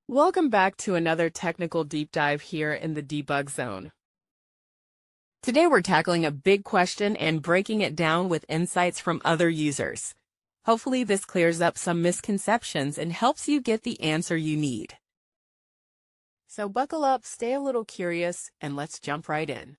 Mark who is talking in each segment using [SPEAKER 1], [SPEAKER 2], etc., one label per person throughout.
[SPEAKER 1] Welcome back to another technical deep dive here in the debug zone. Today we're tackling a big question and breaking it down with insights from other users. Hopefully this clears up some misconceptions and helps you get the answer you need. So buckle up, stay a little curious, and let's jump right in.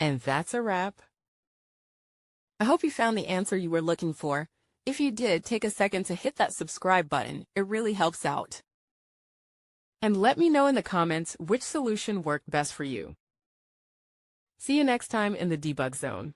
[SPEAKER 1] And that's a wrap. I hope you found the answer you were looking for. If you did, take a second to hit that subscribe button. It really helps out. And let me know in the comments which solution worked best for you. See you next time in the debug zone.